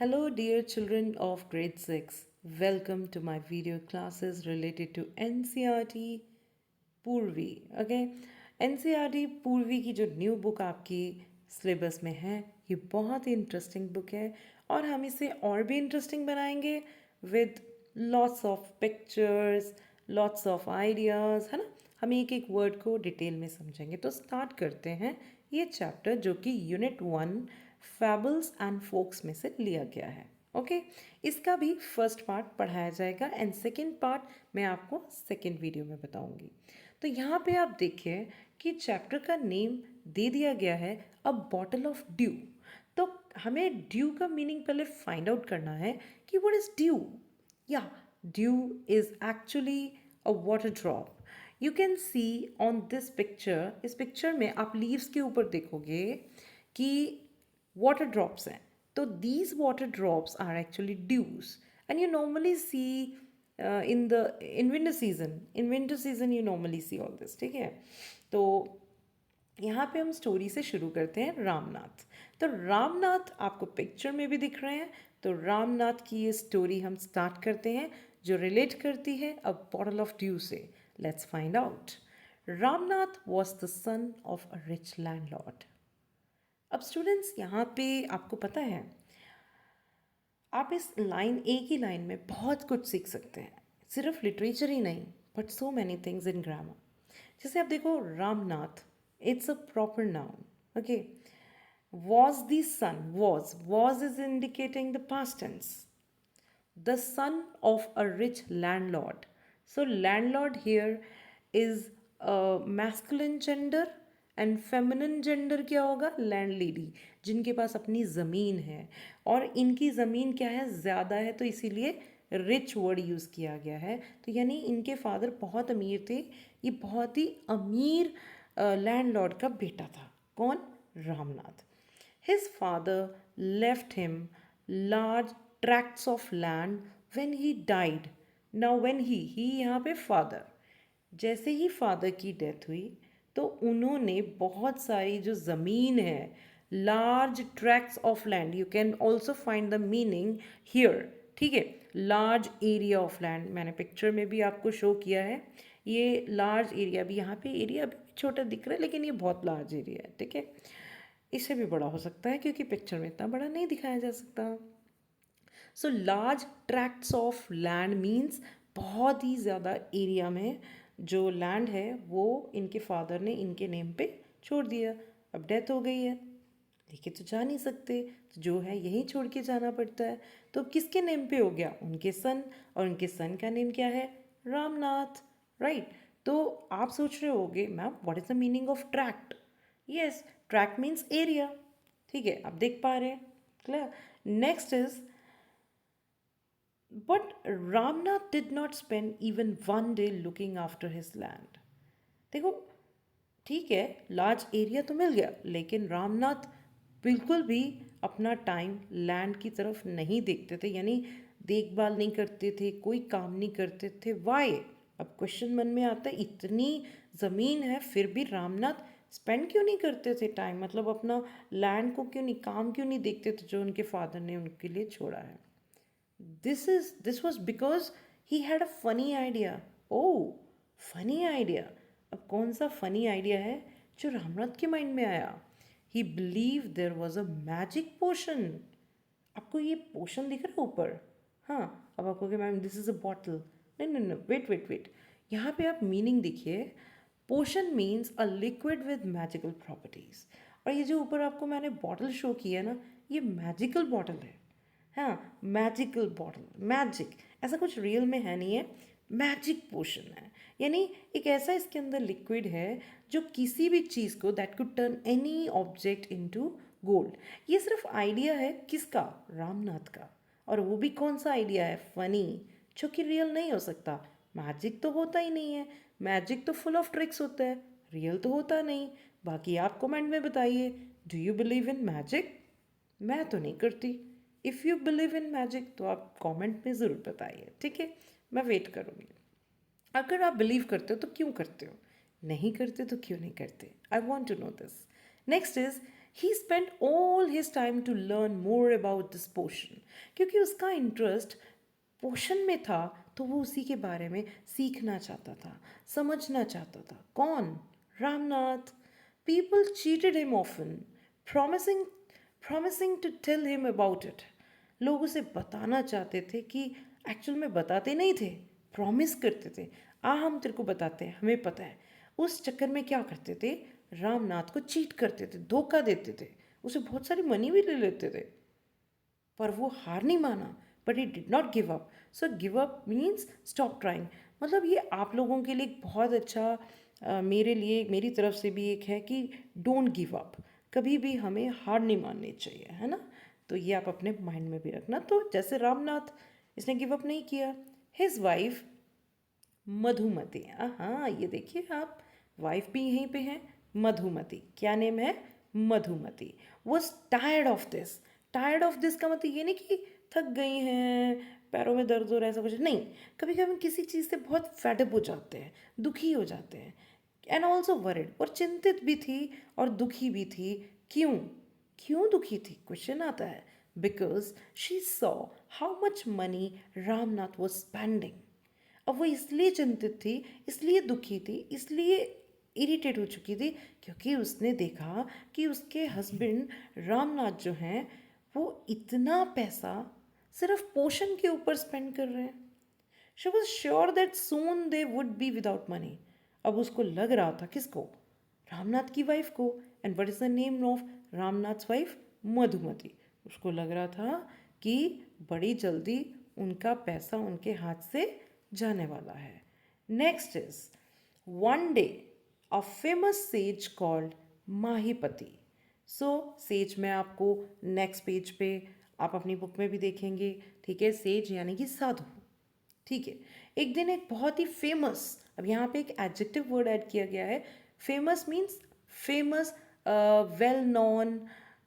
Hello, dear children of grade 6. Welcome to my video classes related to NCERT पूर्वी. Okay, NCERT पूर्वी की जो new book आपकी syllabus में है, ये बहुत ही इंटरेस्टिंग बुक है और हम इसे और भी इंटरेस्टिंग बनाएंगे with lots of pictures, lots of ideas, है ना. हम एक एक वर्ड को डिटेल में समझेंगे. तो स्टार्ट करते हैं ये चैप्टर जो कि यूनिट 1 फैबल्स एंड फोक्स में से लिया गया है. ओके, इसका भी फर्स्ट पार्ट पढ़ाया जाएगा एंड सेकेंड पार्ट मैं आपको सेकेंड वीडियो में बताऊंगी. तो यहाँ पे आप देखिए कि चैप्टर का नेम दे दिया गया है अ बॉटल ऑफ ड्यू. तो हमें ड्यू का मीनिंग पहले फाइंड आउट करना है कि व्हाट इज ड्यू. या due is actually a water drop. You can see on this picture. इस पिक्चर में आप लीव्स के ऊपर देखोगे कि water drops हैं. तो these water drops are actually dews and you normally see in winter season. In winter season you normally see all this. ठीक है, तो यहाँ पे हम स्टोरी से शुरू करते हैं. रामनाथ. तो रामनाथ आपको पिक्चर में भी दिख रहे हैं. तो रामनाथ की ये स्टोरी हम स्टार्ट करते हैं जो रिलेट करती है अ बॉटल ऑफ ड्यू से. Let's find out. Ramnath was the son of a rich landlord. अब स्टूडेंट्स यहाँ पे आपको पता है आप इस लाइन, एक ही लाइन में बहुत कुछ सीख सकते हैं. सिर्फ लिटरेचर ही नहीं but so many things in grammar. जैसे आप देखो Ramnath, it's a proper noun. Okay, was the son. Was is indicating the past tense. the son of a rich landlord. So, landlord here is a masculine gender and feminine gender क्या होगा? Land lady, जिनके पास अपनी ज़मीन है और इनकी ज़मीन क्या है? ज़्यादा है, तो इसीलिए रिच वर्ड यूज़ किया गया है. तो यानी इनके फादर बहुत अमीर थे. ये बहुत ही अमीर लैंडलॉर्ड का बेटा था. कौन? Ramnath. His father left him large tracts of land when he died. Now when he यहाँ पे father, जैसे ही फादर की डेथ हुई तो उन्होंने बहुत सारी जो ज़मीन है, large tracts of land, you can also find the meaning here. ठीक है, लार्ज एरिया ऑफ लैंड मैंने पिक्चर में भी आपको शो किया है. ये लार्ज एरिया भी, यहाँ पे एरिया भी छोटा दिख रहा है लेकिन ये बहुत लार्ज एरिया है. ठीक है, इससे भी बड़ा हो सकता है क्योंकि पिक्चर में इतना बड़ा नहीं दिखाया जा सकता. So large tracts of land means बहुत ही ज़्यादा एरिया में जो लैंड है वो इनके फादर ने इनके नेम पे छोड़ दिया. अब डेथ हो गई है, लेके तो जा नहीं सकते, तो जो है यहीं छोड़ के जाना पड़ता है. तो किसके नेम पे हो गया? उनके सन. और उनके सन का नेम क्या है? रामनाथ. राइट. तो आप सोच रहे होगे ma'am what is the meaning of tract. Yes, tract means area. ठीक है, आप देख पा रहे हैं. Clear. Next is, but Ramnath did not spend even one day looking after his land. देखो, ठीक है, लार्ज एरिया तो मिल गया लेकिन रामनाथ बिल्कुल भी अपना टाइम लैंड की तरफ नहीं देखते थे. यानी देखभाल नहीं करते थे, कोई काम नहीं करते थे. वाई? अब क्वेश्चन मन में आता है, इतनी ज़मीन है फिर भी रामनाथ स्पेंड क्यों नहीं करते थे टाइम, मतलब अपना लैंड को क्यों नहीं, काम क्यों नहीं देखते थे जो उनके फादर ने उनके लिए छोड़ा है. This was because he had a funny idea. Oh, funny idea. अब कौन सा फनी आइडिया है जो रामनाथ के माइंड में आया? He believed there was a magic potion. आपको ये पोशन दिख रहा है ऊपर? हाँ. अब आपको क्या ma'am this is a bottle. नहीं नहीं नहीं, वेट वेट वेट, यहाँ पे आप मीनिंग देखिए. Potion means a liquid with magical properties. और ये जो ऊपर आपको मैंने बॉटल शो किया ना, ये मैजिकल बॉटल है. हाँ, मैजिकल बॉटल, मैजिक, ऐसा कुछ रियल में है नहीं है, मैजिक पोशन है. यानी एक ऐसा इसके अंदर लिक्विड है जो किसी भी चीज़ को, that could turn any object into gold. ये सिर्फ आइडिया है किसका? रामनाथ का. और वो भी कौन सा आइडिया है? फनी, जो कि रियल नहीं हो सकता. मैजिक तो होता ही नहीं है, मैजिक तो फुल ऑफ ट्रिक्स होता है, रियल तो होता नहीं. बाकी आप कमेंट में बताइए, do you believe in magic? मैं तो नहीं करती. If you believe in magic तो आप कमेंट में ज़रूर बताइए. ठीक है, मैं वेट करूँगी. अगर आप बिलीव करते हो तो क्यों करते हो, नहीं करते तो क्यों नहीं करते? I want to know this. Next is, he spend all his time to learn more about this portion, क्योंकि उसका इंटरेस्ट पोर्शन में था, तो वो उसी के बारे में सीखना चाहता था, समझना चाहता था। कौन? Ramnath. People cheated him often, promising promising to tell him about it. लोग उसे बताना चाहते थे कि एक्चुअल में बताते नहीं थे, प्रॉमिस करते थे, हम तेरे को बताते हैं, हमें पता है। उस चक्कर में क्या करते थे, रामनाथ को चीट करते थे, धोखा देते थे, उसे बहुत सारी मनी भी ले लेते थे। पर वो हार नहीं माना, but he did not give up. So give up means stop trying. मतलब ये आप लोगों के लिए एक बहुत अच्छा मेरे लिए, मेरी तरफ से भी एक है कि डोंट गिव अप। कभी भी हमें हार नहीं माननी चाहिए, है ना। तो ये आप अपने माइंड में भी रखना। तो जैसे रामनाथ, इसने गिव अप नहीं किया। हिज वाइफ मधुमती, हाँ ये देखिए आप, वाइफ भी यहीं पे है, मधुमती। क्या नेम है? Madhumati. Was tired of this. Tired of this का मतलब ये नहीं कि थक गई हैं, पैरों में दर्द हो रहा है, ऐसा कुछ नहीं। कभी कभी हम किसी चीज़ से बहुत फेडअप हो जाते हैं, दुखी हो जाते हैं, एंड ऑल्सो वरिड, और चिंतित भी थी और दुखी भी थी। क्यों? क्यों दुखी थी? क्वेश्चन आता है। Because she saw how much money Ramnath was spending. अब वो इसलिए चिंतित थी, इसलिए दुखी थी, इसलिए इरिटेट हो चुकी थी, क्योंकि उसने देखा कि उसके हस्बैंड रामनाथ जो हैं वो इतना पैसा सिर्फ पोषण के ऊपर स्पेंड कर रहे हैं। She was sure that soon they would be without money. अब उसको लग रहा था, किसको? रामनाथ की वाइफ को। And what is the name of Ramnath wife? Madhumati. उसको लग रहा था कि बड़ी जल्दी उनका पैसा उनके हाथ से जाने वाला है। Next is one day a famous sage called Mahipati. So sage में आपको नेक्स्ट पेज पे आप अपनी बुक में भी देखेंगे, ठीक है। सेज यानी कि साधु, ठीक है। एक दिन एक बहुत ही फेमस, अब यहाँ पे एक एडजेक्टिव वर्ड ऐड किया गया है। Famous means famous, well known,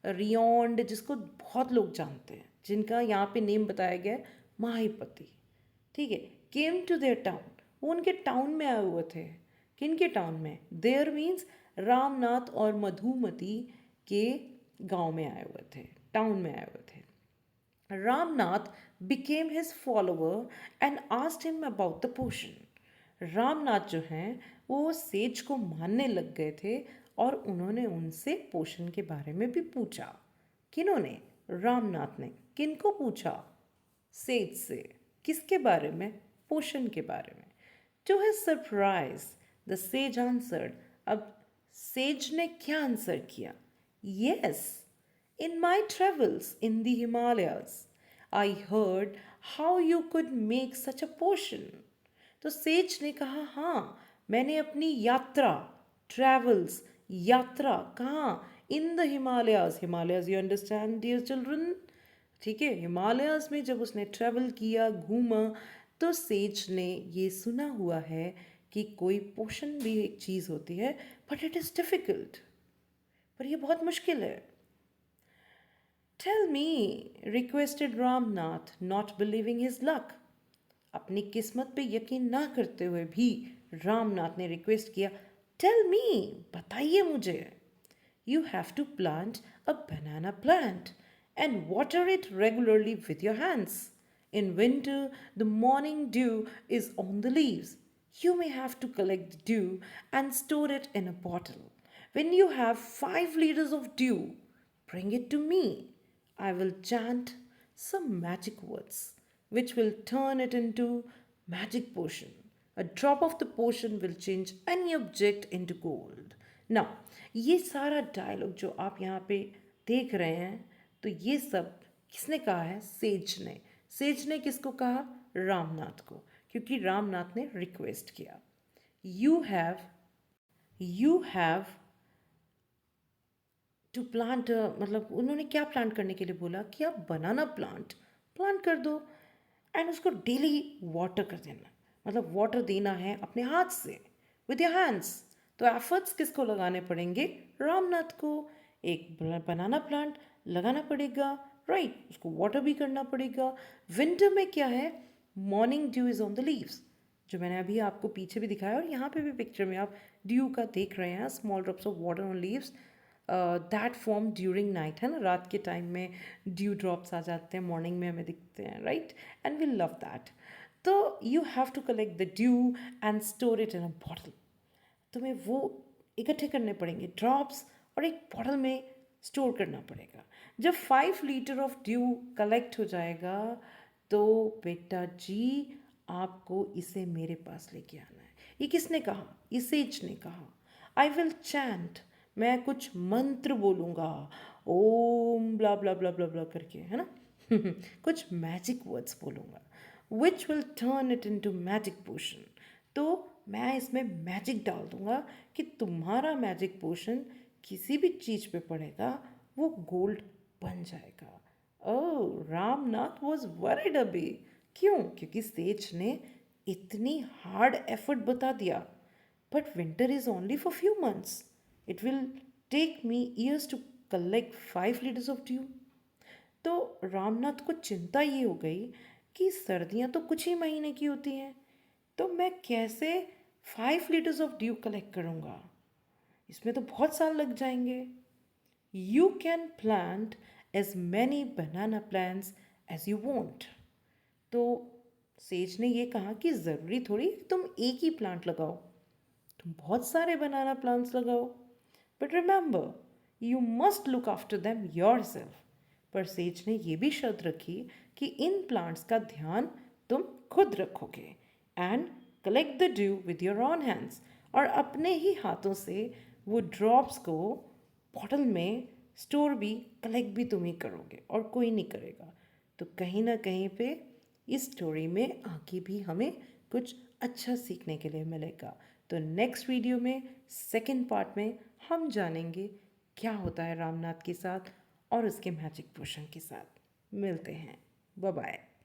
renowned, जिसको बहुत लोग जानते हैं, जिनका यहाँ पे नेम बताया गया है माहीपति, ठीक है। केम टू देयर टाउन, वो उनके टाउन में आए हुए थे। किन के टाउन में? देयर मीन्स रामनाथ और मधुमती के गांव में आए हुए थे, टाउन में आए हुए थे। Ramnath became his follower and asked him about the potion. Ramnath जो हैं वो सेज को मानने लग गए थे और उन्होंने उनसे पोषण के बारे में भी पूछा। किन्होंने? रामनाथ ने। किनको पूछा? सेज से। किसके बारे में? पोषण के बारे में। To his surprise the sage answered. अब सेज ने क्या आंसर किया? Yes, in my travels in the Himalayas, I heard how you could make such a potion. तो सेज ने कहा, हाँ मैंने अपनी यात्रा, ट्रेवल्स, यात्रा कहाँ? In the Himalayas. Himalayas you understand dear children, ठीक है। हिमालयाज में जब उसने ट्रैवल किया, घूमा, तो सेज ने ये सुना हुआ है कि कोई पोषण भी एक चीज़ होती है, बट इट इज़ डिफ़िकल्ट, पर ये बहुत मुश्किल है। Tell me, requested Ramnath, not believing his luck. अपनी किस्मत पे यकीन ना करते हुए भी रामनाथ ने रिक्वेस्ट किया, टेल मी, बताइए मुझे। You have to plant a banana plant and water it regularly with your hands. In winter, the morning dew is on the leaves. You may have to collect the dew and store it in a bottle. When you have 5 liters of dew, bring it to me. I will chant some magic words which will turn it into magic potion. A drop of the potion will change any object into gold. Now, ये सारा dialogue जो आप यहाँ पे देख रहे हैं, तो ये सब किसने कहा है? सेज ने। सेज ने किसको कहा? रामनाथ को, क्योंकि रामनाथ ने रिक्वेस्ट किया। यू हैव टू प्लांट, मतलब उन्होंने क्या प्लांट करने के लिए बोला कि आप बनाना प्लांट कर दो, एंड उसको डेली वाटर कर देना, मतलब वाटर देना है अपने हाथ से, विद योर हैंड्स। तो एफर्ट्स किसको लगाने पड़ेंगे? रामनाथ को। एक बनाना प्लांट लगाना पड़ेगा, राइट, उसको वाटर भी करना पड़ेगा। विंटर में क्या है? Morning due is on the leaves, जो मैंने अभी आपको पीछे भी दिखाया और यहाँ पे भी पिक्चर में आप ड्यू का देख रहे हैं, small drops of water on leaves. That form during night, है ना, रात के टाइम में ड्यू ड्रॉप्स आ जाते हैं, मॉर्निंग में हमें दिखते हैं, right, and we love that. तो you have to collect the dew and store it in a bottle. तुम्हें वो इकट्ठे करने पड़ेंगे ड्रॉप्स और एक बॉटल में स्टोर करना पड़ेगा. जब 5 लीटर ऑफ ड्यू कलेक्ट हो जाएगा तो बेटा जी आपको इसे मेरे पास लेके आना है. ये किसने कहा? ये सेज ने कहा. आई विल चैंट, मैं कुछ मंत्र बोलूँगा, ओम ब्ला ब्ला ब्ला ब्ला ब्ला करके, है ना. कुछ मैजिक वर्ड्स बोलूँगा which will turn it into magic potion. तो मैं इसमें मैजिक डाल दूँगा कि तुम्हारा मैजिक पोशन किसी भी चीज़ पे पड़ेगा वो गोल्ड बन जाएगा. ओह, रामनाथ वॉज वरिड अभी. क्यों? क्योंकि सेज ने इतनी हार्ड एफर्ट बता दिया. But winter is only for few months. It will take me years to collect 5 litres of dew. तो रामनाथ को चिंता ये हो गई कि सर्दियाँ तो कुछ ही महीने की होती हैं, तो मैं कैसे 5 लीटर्स ऑफ ड्यू कलेक्ट करूँगा? इसमें तो बहुत साल लग जाएंगे. You can plant as many banana plants as you want. तो सेज ने ये कहा कि ज़रूरी थोड़ी तुम एक ही प्लांट लगाओ, तुम बहुत सारे बनाना प्लांट्स लगाओ. But remember, you must look after them your self. Per phase ने यह भी शर्त रखी कि इन प्लांट्स का ध्यान तुम खुद रखोगे and collect the due with your on hands. और अपने ही हाथों से वो ड्रॉप्स को बॉटल में स्टोर भी, कलेक्ट भी तुम ही करोगे और कोई नहीं करेगा. तो कहीं ना कहीं पे इस स्टोरी में आगे भी हमें कुछ अच्छा सीखने के लिए मिलेगा. तो नेक्स्ट वीडियो में सेकंड पार्ट में हम जानेंगे क्या होता है रामनाथ के साथ और उसके मैजिक पोशन के साथ. मिलते हैं. Bye bye.